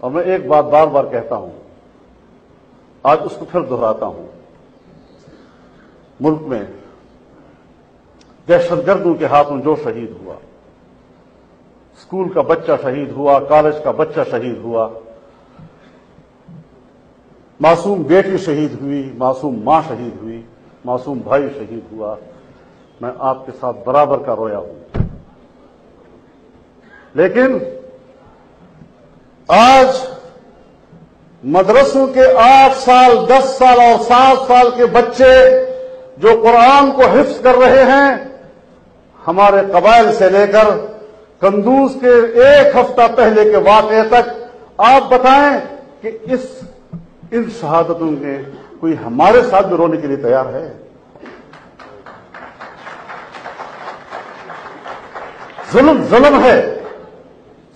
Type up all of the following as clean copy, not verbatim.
اور میں ایک بات بار بار کہتا ہوں، آج اس کو پھر دہراتا ہوں، ملک میں دہشت گردوں کے ہاتھوں جو شہید ہوا، اسکول کا بچہ شہید ہوا، کالج کا بچہ شہید ہوا، معصوم بیٹی شہید ہوئی، معصوم ماں شہید ہوئی، معصوم بھائی شہید ہوا، میں آپ کے ساتھ برابر کا رویا ہوں۔ لیکن آج مدرسوں کے 8 سال 10 سال اور 7 سال کے بچے جو قرآن کو حفظ کر رہے ہیں، ہمارے قبائل سے لے کر قندوز کے 1 ہفتہ پہلے کے واقعے تک، آپ بتائیں کہ ان شہادتوں کے کوئی ہمارے ساتھ بھی رونے کے لیے تیار ہے؟ ظلم ہے،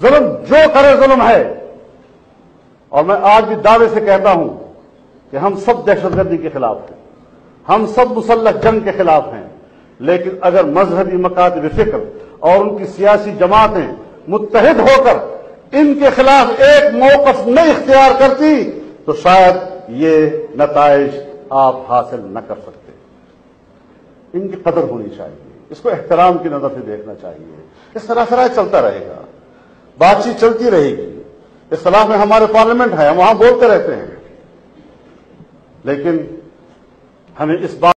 ظلم جو کرے ظلم ہے۔ اور میں آج بھی دعوے سے کہتا ہوں کہ ہم سب دہشت گردی کے خلاف ہیں، ہم سب مسلح جنگ کے خلاف ہیں، لیکن اگر مذہبی مکاتب فکر اور ان کی سیاسی جماعتیں متحد ہو کر ان کے خلاف ایک موقف نہیں اختیار کرتی تو شاید یہ نتائج آپ حاصل نہ کر سکتے۔ ان کی قدر ہونی چاہیے، اس کو احترام کی نظر سے دیکھنا چاہیے۔ اس طرح چلتا رہے گا، بات چیت چلتی رہے گی، اصلاح میں ہمارے پارلیمنٹ ہے، ہم وہاں بولتے رہتے ہیں، لیکن ہمیں اس بات